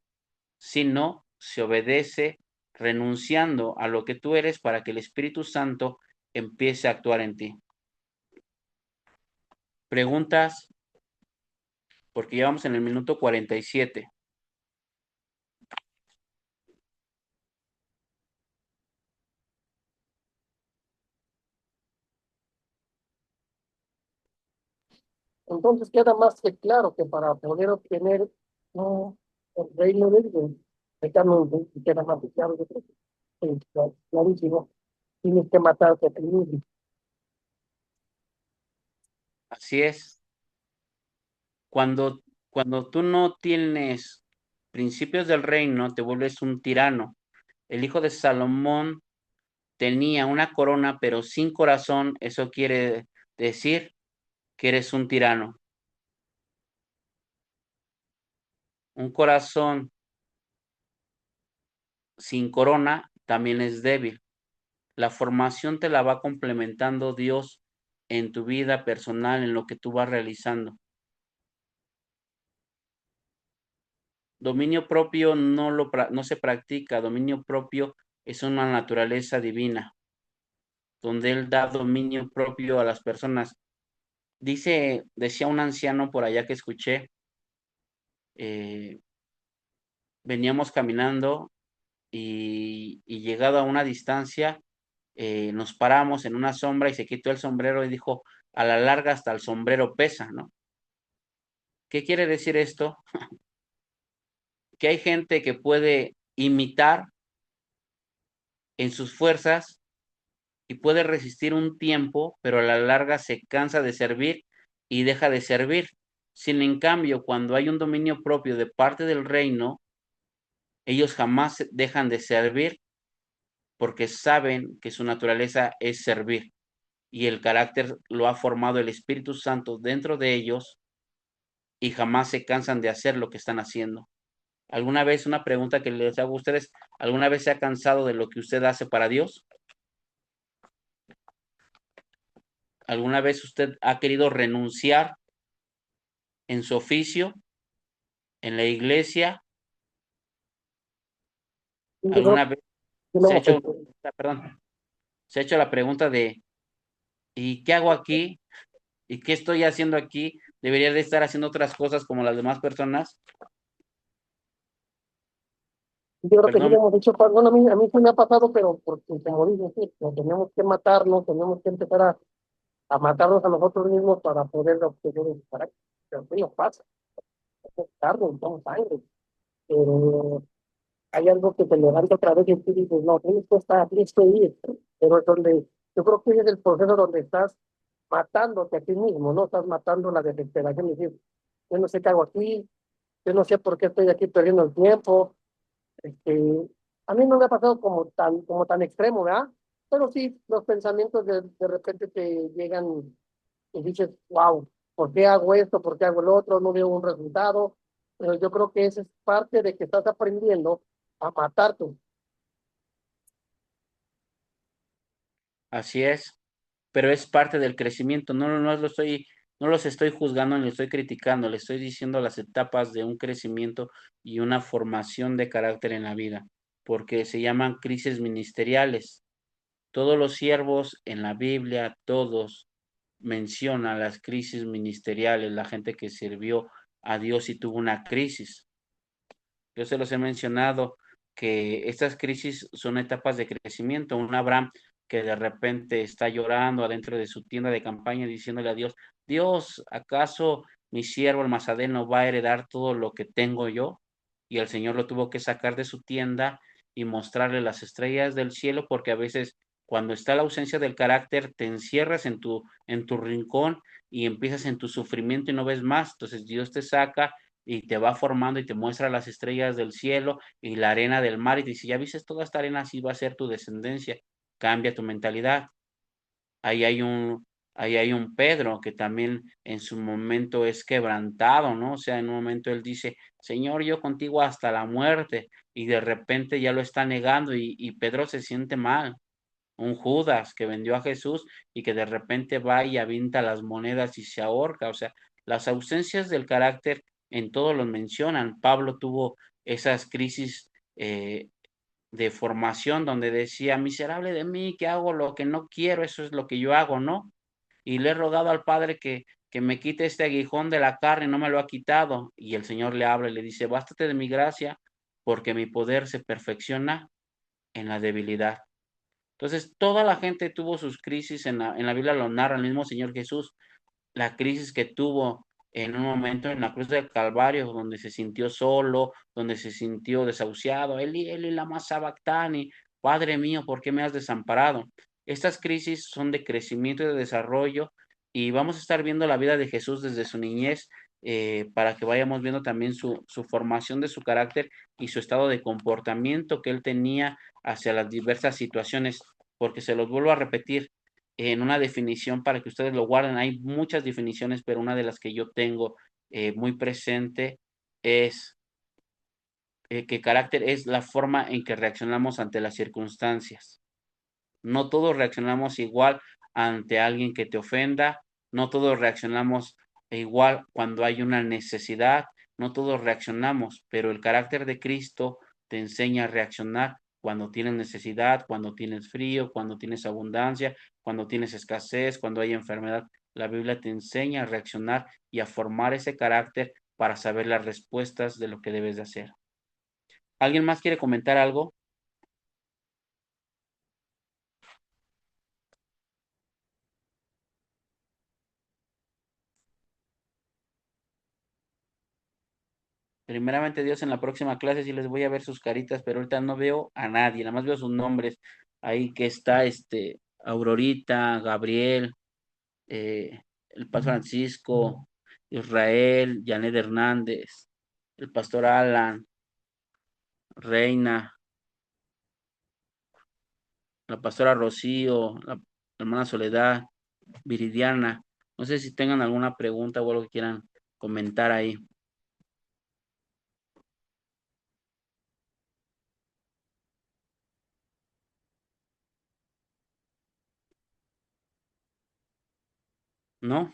sino se obedece renunciando a lo que tú eres para que el Espíritu Santo empiece a actuar en ti. Preguntas, porque ya vamos en el minuto 47. Entonces queda más que claro que para poder obtener el reino de Dios, queda más que claro, yo creo que es clarísimo, tienes que matarte a ti mismo. Así es. Cuando Cuando tú no tienes principios del reino, te vuelves un tirano. El hijo de Salomón tenía una corona, pero sin corazón. Eso quiere decir que eres un tirano. Un corazón sin corona también es débil. La formación te la va complementando Dios en tu vida personal, en lo que tú vas realizando. Dominio propio no se practica. Dominio propio es una naturaleza divina, donde Él da dominio propio a las personas. Decía un anciano por allá que escuché, eh, veníamos caminando y llegado a una distancia, nos paramos en una sombra y se quitó el sombrero y dijo, a la larga hasta el sombrero pesa, ¿no? ¿Qué quiere decir esto? Que hay gente que puede imitar en sus fuerzas y puede resistir un tiempo, pero a la larga se cansa de servir y deja de servir. Sin en cambio, cuando hay un dominio propio de parte del reino, ellos jamás dejan de servir porque saben que su naturaleza es servir y el carácter lo ha formado el Espíritu Santo dentro de ellos y jamás se cansan de hacer lo que están haciendo. ¿Alguna vez, una pregunta que les hago a ustedes, alguna vez se ha cansado de lo que usted hace para Dios? ¿Alguna vez usted ha querido renunciar en su oficio, en la iglesia? Yo creo ¿Alguna vez que se ha no, hecho, perdón, se ha hecho la pregunta de ¿y qué hago aquí? ¿Y qué estoy haciendo aquí? ¿Debería de estar haciendo otras cosas como las demás personas? yo creo que sí Perdón, lo hemos dicho, bueno, a mí sí me ha pasado, pero porque como dices, sí, no tenemos que matarnos, tenemos que empezar a matarnos a nosotros mismos para poder obtener el carácter. Pero sí nos pasa, somos carne, somos sangre, pero hay algo que te levanta otra vez y tú dices, no, tienes que ir, pero es donde, yo creo que es el proceso donde estás matándote a ti mismo, ¿no? Estás matando la desesperación y decir, yo no sé qué hago aquí, yo no sé por qué estoy aquí perdiendo el tiempo. Este, a mí no me ha pasado como tan extremo, ¿verdad? Pero sí, los pensamientos de repente te llegan y dices, wow, ¿por qué hago esto? ¿Por qué hago el otro? No veo un resultado. Pero yo creo que esa es parte de que estás aprendiendo a matarte. así es, pero es parte del crecimiento. No los estoy juzgando ni los estoy criticando, les estoy diciendo las etapas de un crecimiento y una formación de carácter en la vida, porque se llaman crisis ministeriales. Todos los siervos en la Biblia, todos mencionan las crisis ministeriales, la gente que sirvió a Dios y tuvo una crisis. Yo se los he mencionado que estas crisis son etapas de crecimiento. Un Abraham que de repente está llorando adentro de su tienda de campaña diciéndole a Dios, Dios, ¿acaso mi siervo el Mazadeno va a heredar todo lo que tengo yo? Y el Señor lo tuvo que sacar de su tienda y mostrarle las estrellas del cielo, porque a veces cuando está la ausencia del carácter, te encierras en tu rincón y empiezas en tu sufrimiento y no ves más. Entonces Dios te saca y te va formando y te muestra las estrellas del cielo y la arena del mar y te dice, ya viste toda esta arena, así va a ser tu descendencia, cambia tu mentalidad. Ahí hay un, ahí hay un Pedro que también en su momento es quebrantado, ¿no? O sea, en un momento él dice, Señor, yo contigo hasta la muerte y de repente ya lo está negando y Pedro se siente mal. Un Judas que vendió a Jesús y que de repente va y avienta las monedas y se ahorca. O sea, las ausencias del carácter en todos los mencionan. Pablo tuvo esas crisis de formación donde decía, miserable de mí, que hago lo que no quiero, eso es lo que yo hago, ¿no? Y le he rogado al Padre que me quite este aguijón de la carne, no me lo ha quitado. Y el Señor le habla y le dice, bástate de mi gracia, porque mi poder se perfecciona en la debilidad. Entonces, toda la gente tuvo sus crisis, en la Biblia lo narra el mismo Señor Jesús, la crisis que tuvo en un momento en la cruz del Calvario, donde se sintió solo, donde se sintió desahuciado, Eli, Eli, lama sabactani, Padre mío, ¿por qué me has desamparado? Estas crisis son de crecimiento y de desarrollo y vamos a estar viendo la vida de Jesús desde su niñez para que vayamos viendo también su formación de su carácter y su estado de comportamiento que él tenía hacia las diversas situaciones, porque se los vuelvo a repetir en una definición para que ustedes lo guarden. Hay muchas definiciones, pero una de las que yo tengo muy presente es que carácter es la forma en que reaccionamos ante las circunstancias. No todos reaccionamos igual ante alguien que te ofenda, no todos reaccionamos igual cuando hay una necesidad, no todos reaccionamos, pero el carácter de Cristo te enseña a reaccionar cuando tienes necesidad, cuando tienes frío, cuando tienes abundancia, cuando tienes escasez, cuando hay enfermedad. La Biblia te enseña a reaccionar y a formar ese carácter para saber las respuestas de lo que debes de hacer. ¿Alguien más quiere comentar algo? Primeramente Dios, en la próxima clase sí les voy a ver sus caritas, pero ahorita no veo a nadie, nada más veo sus nombres. Ahí que está Aurorita, Gabriel, el Pastor Francisco, Israel, Janet Hernández, el Pastor Alan, Reina, la Pastora Rocío, la hermana Soledad, Viridiana. No sé si tengan alguna pregunta o algo que quieran comentar ahí. ¿No?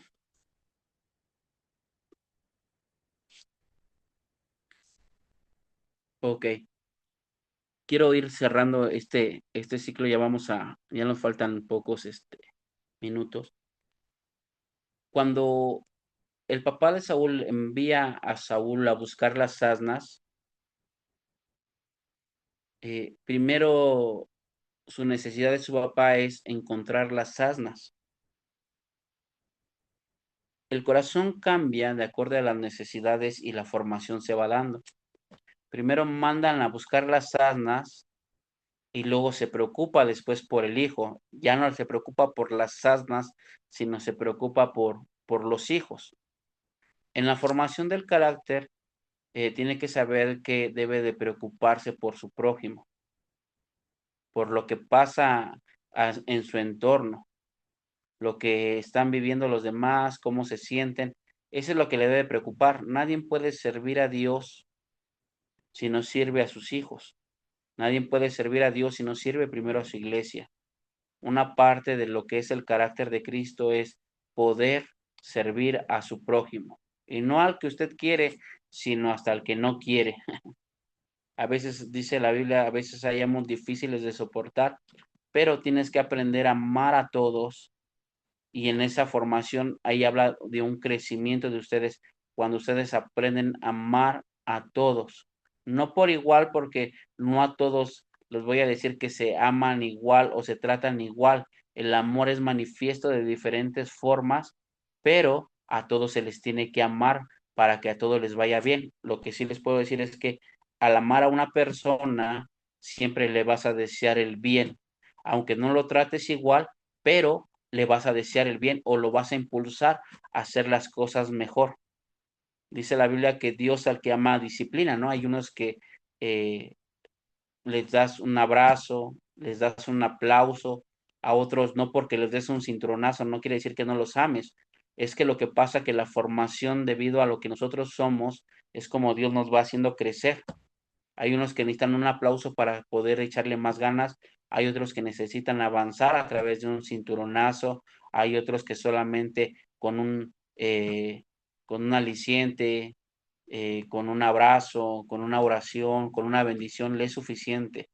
Ok. Quiero ir cerrando este ciclo, ya nos faltan pocos minutos. Cuando el papá de Saúl envía a Saúl a buscar las asnas, primero su necesidad de su papá es encontrar las asnas. El corazón cambia de acuerdo a las necesidades y la formación se va dando. Primero mandan a buscar las asnas y luego se preocupa después por el hijo. Ya no se preocupa por las asnas, sino se preocupa por los hijos. En la formación del carácter, tiene que saber que debe de preocuparse por su prójimo, por lo que pasa en su entorno, lo que están viviendo los demás, cómo se sienten. Eso es lo que le debe preocupar. Nadie puede servir a Dios si no sirve a sus hijos. Nadie puede servir a Dios si no sirve primero a su iglesia. Una parte de lo que es el carácter de Cristo es poder servir a su prójimo. Y no al que usted quiere, sino hasta al que no quiere. A veces dice la Biblia, a veces hayamos difíciles de soportar, pero tienes que aprender a amar a todos. Y en esa formación ahí habla de un crecimiento de ustedes cuando ustedes aprenden a amar a todos. No por igual, porque no a todos les voy a decir que se aman igual o se tratan igual. El amor es manifiesto de diferentes formas, pero a todos se les tiene que amar para que a todos les vaya bien. Lo que sí les puedo decir es que al amar a una persona, siempre le vas a desear el bien, aunque no lo trates igual, pero le vas a desear el bien o lo vas a impulsar a hacer las cosas mejor. Dice la Biblia que Dios al que ama disciplina, ¿no? Hay unos que eh, les das un abrazo, les das un aplauso, a otros no porque les des un cinturonazo, no quiere decir que no los ames. Es que lo que pasa que la formación debido a lo que nosotros somos es como Dios nos va haciendo crecer. Hay unos que necesitan un aplauso para poder echarle más ganas, hay otros que necesitan avanzar a través de un cinturonazo, hay otros que solamente con un aliciente, con un abrazo, con una oración, con una bendición, le es suficiente.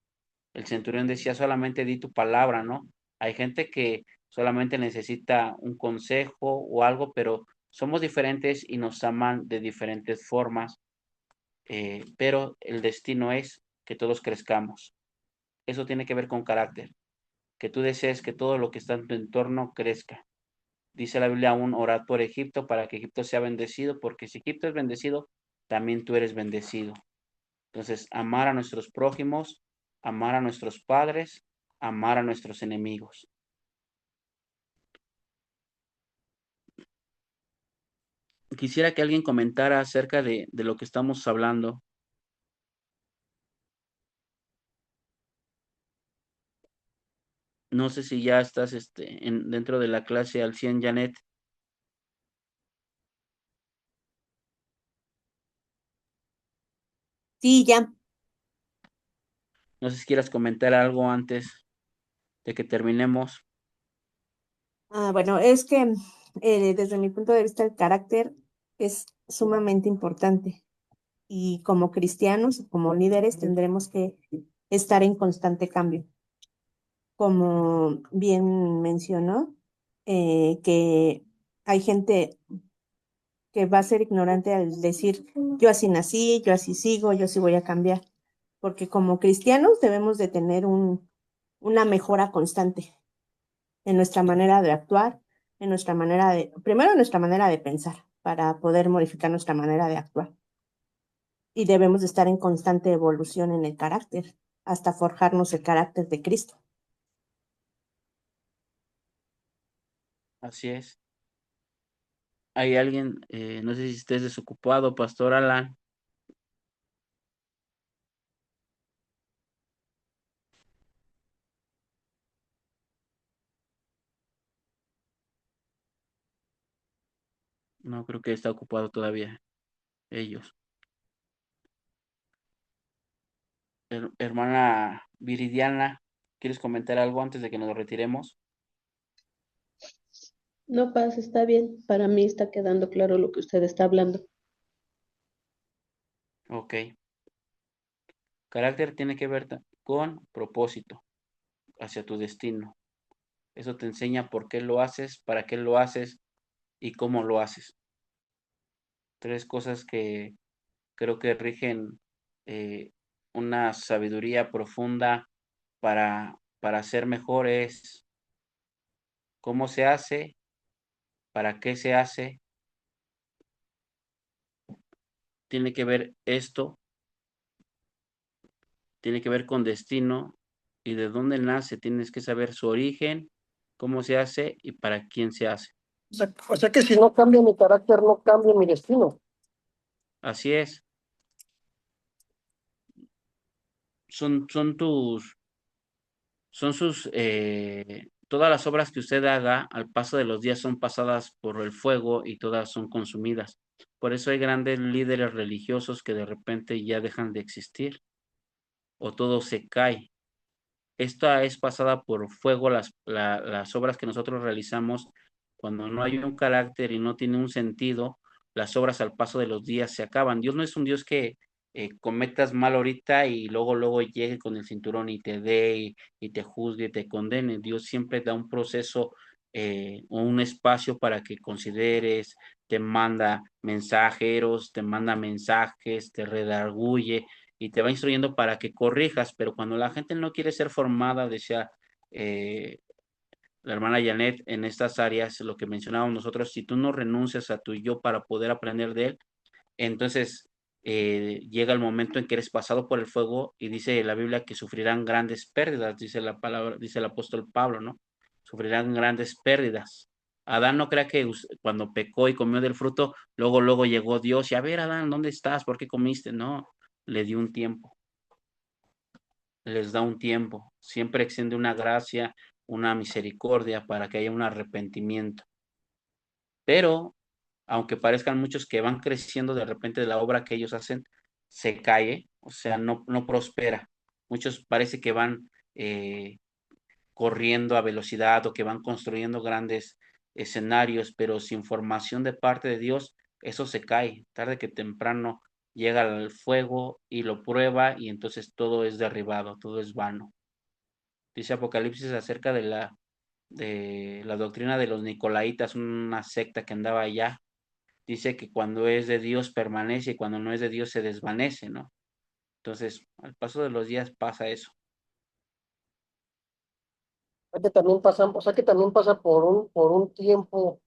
El centurión decía, solamente di tu palabra, ¿no? Hay gente que solamente necesita un consejo o algo, pero somos diferentes y nos aman de diferentes formas, pero el destino es que todos crezcamos. Eso tiene que ver con carácter, que tú desees que todo lo que está en tu entorno crezca. Dice la Biblia aún, orad por Egipto para que Egipto sea bendecido, porque si Egipto es bendecido, también tú eres bendecido. Entonces, amar a nuestros prójimos, amar a nuestros padres, amar a nuestros enemigos. quisiera que alguien comentara acerca de lo que estamos hablando. No sé si ya estás dentro de la clase al 100, Janet. Sí, ya. No sé si quieras comentar algo antes de que terminemos. Bueno, es que desde mi punto de vista el carácter es sumamente importante y como cristianos, como líderes, tendremos que estar en constante cambio. Como bien mencionó, que hay gente que va a ser ignorante al decir, yo así nací, yo así sigo, yo sí voy a cambiar, porque como cristianos debemos de tener una mejora constante en nuestra manera de actuar, en nuestra manera primero en nuestra manera de pensar, para poder modificar nuestra manera de actuar. Y debemos de estar en constante evolución en el carácter, hasta forjarnos el carácter de Cristo. Así es. Hay alguien, no sé si estés desocupado, Pastor Alan. No creo que está ocupado todavía ellos. Hermana Viridiana, ¿quieres comentar algo antes de que nos retiremos? No, Paz, está bien. Para mí está quedando claro lo que usted está hablando. Ok. Carácter tiene que ver con propósito hacia tu destino. Eso te enseña por qué lo haces, para qué lo haces y cómo lo haces. Tres cosas que creo que rigen eh, una sabiduría profunda para ser mejor es cómo se hace, para qué se hace. Tiene que ver esto, tiene que ver con destino y de dónde nace. Tienes que saber su origen, cómo se hace y para quién se hace. O sea que si no cambia mi carácter, no cambia mi destino. Así es. Son tus Son todas las obras que usted haga al paso de los días son pasadas por el fuego y todas son consumidas. Por eso hay grandes líderes religiosos que de repente ya dejan de existir o todo se cae. Esta es pasada por fuego las obras que nosotros realizamos cuando no hay un carácter y no tiene un sentido, las obras al paso de los días se acaban. Dios no es un Dios que cometas mal ahorita y luego llegue con el cinturón y te dé y te juzgue y te condene. Dios siempre da un proceso o un espacio para que consideres, te manda mensajeros, te manda mensajes, te redarguye y te va instruyendo para que corrijas, pero cuando la gente no quiere ser formada, decía eh, la hermana Janet, en estas áreas, lo que mencionábamos nosotros, si tú no renuncias a tu yo para poder aprender de él, entonces llega el momento en que eres pasado por el fuego y dice la Biblia que sufrirán grandes pérdidas, dice la palabra, dice el apóstol Pablo, ¿no? Sufrirán grandes pérdidas. Adán no crea que cuando pecó y comió del fruto, luego llegó Dios y a ver, Adán, ¿dónde estás? ¿Por qué comiste? No, le dio un tiempo, les da un tiempo, siempre extiende una gracia, una misericordia para que haya un arrepentimiento. Pero, aunque parezcan muchos que van creciendo, de repente la obra que ellos hacen se cae, o sea, no prospera. Muchos parece que van corriendo a velocidad o que van construyendo grandes escenarios, pero sin formación de parte de Dios, eso se cae. Tarde que temprano llega el fuego y lo prueba y entonces todo es derribado, todo es vano. Dice Apocalipsis acerca de la doctrina de los Nicolaitas, una secta que andaba allá. Dice que cuando es de Dios permanece y cuando no es de Dios se desvanece, ¿no? Entonces, al paso de los días pasa eso. O sea que también pasa por un tiempo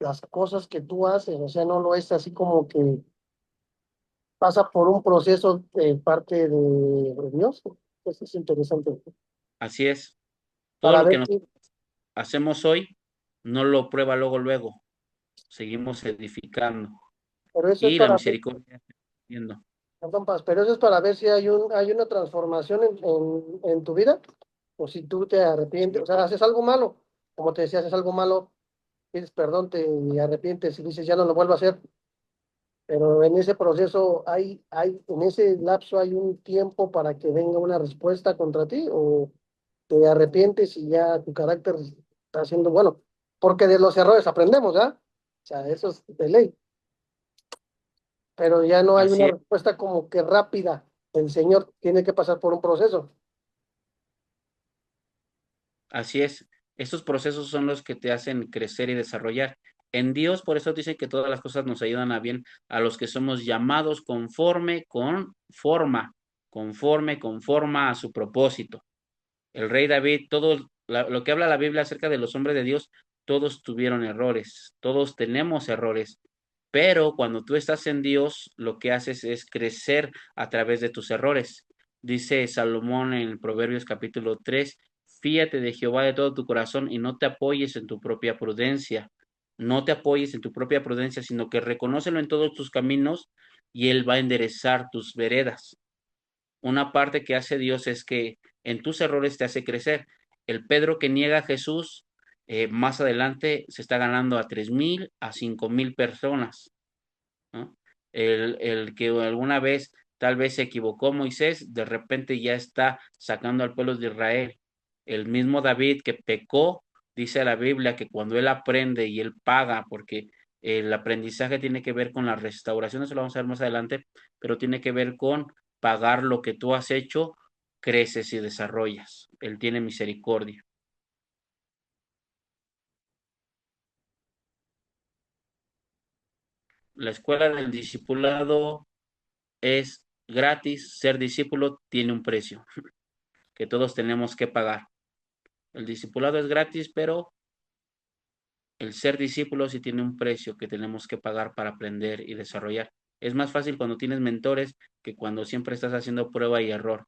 las cosas que tú haces, o sea, no es así como que pasa por un proceso de parte de Dios. Eso es interesante. Así es. Todo Para lo que ver nos qué, hacemos hoy no lo prueba luego. seguimos edificando Pero eso es y la para, misericordia siendo. perdón, Paz, pero eso es para ver si hay una transformación en tu vida, o si tú te arrepientes, o sea, haces algo malo, como te decía, haces algo malo, pides perdón, te arrepientes y dices, ya no lo vuelvo a hacer, pero en ese proceso en ese lapso hay un tiempo para que venga una respuesta contra ti, o te arrepientes y ya tu carácter está siendo bueno, porque de los errores aprendemos, ¿ah? O sea, eso es de ley, pero ya no hay Así una es, respuesta como que rápida. El Señor tiene que pasar por un proceso. así es. Estos procesos son los que te hacen crecer y desarrollar. En Dios, por eso dice que todas las cosas nos ayudan a bien a los que somos llamados conforme a su propósito. El rey David, todo lo que habla la Biblia acerca de los hombres de Dios, todos tuvieron errores, todos tenemos errores, pero cuando tú estás en Dios, lo que haces es crecer a través de tus errores. Dice Salomón en Proverbios capítulo 3: fíate de Jehová de todo tu corazón y no te apoyes en tu propia prudencia. No te apoyes en tu propia prudencia, sino que reconócelo en todos tus caminos y Él va a enderezar tus veredas. Una parte que hace Dios es que en tus errores te hace crecer. El Pedro que niega a Jesús, más adelante se está ganando a 3,000, a 5,000 personas, ¿no? El que alguna vez tal vez se equivocó Moisés, de repente ya está sacando al pueblo de Israel. El mismo David que pecó, dice la Biblia que cuando él aprende y él paga, porque el aprendizaje tiene que ver con la restauración, eso lo vamos a ver más adelante, pero tiene que ver con pagar lo que tú has hecho, creces y desarrollas. Él tiene misericordia. La escuela del discipulado es gratis, ser discípulo tiene un precio que todos tenemos que pagar. El discipulado es gratis, pero el ser discípulo sí tiene un precio que tenemos que pagar para aprender y desarrollar. Es más fácil cuando tienes mentores que cuando siempre estás haciendo prueba y error.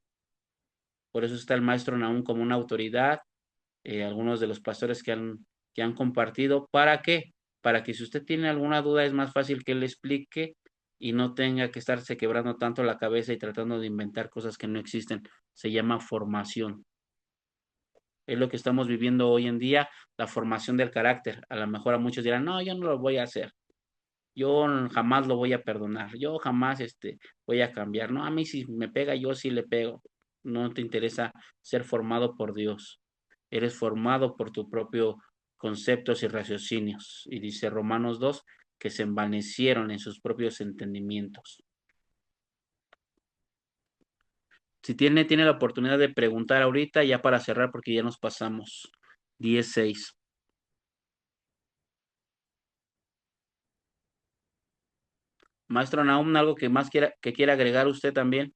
Por eso está el maestro Nahum como una autoridad, algunos de los pastores que han compartido. ¿Para qué? Para que si usted tiene alguna duda es más fácil que él le explique y no tenga que estarse quebrando tanto la cabeza y tratando de inventar cosas que no existen. Se llama formación. Es lo que estamos viviendo hoy en día, la formación del carácter. A lo mejor a muchos dirán, no, yo no lo voy a hacer. Yo jamás lo voy a perdonar. Yo jamás voy a cambiar. No, a mí si me pega, yo sí le pego. No te interesa ser formado por Dios. Eres formado por tu propio conceptos y raciocinios. Y dice Romanos 2 que se envanecieron en sus propios entendimientos. Si tiene la oportunidad de preguntar ahorita, ya para cerrar, porque ya nos pasamos 10:06. Maestro Nahum, algo que quiera agregar usted también.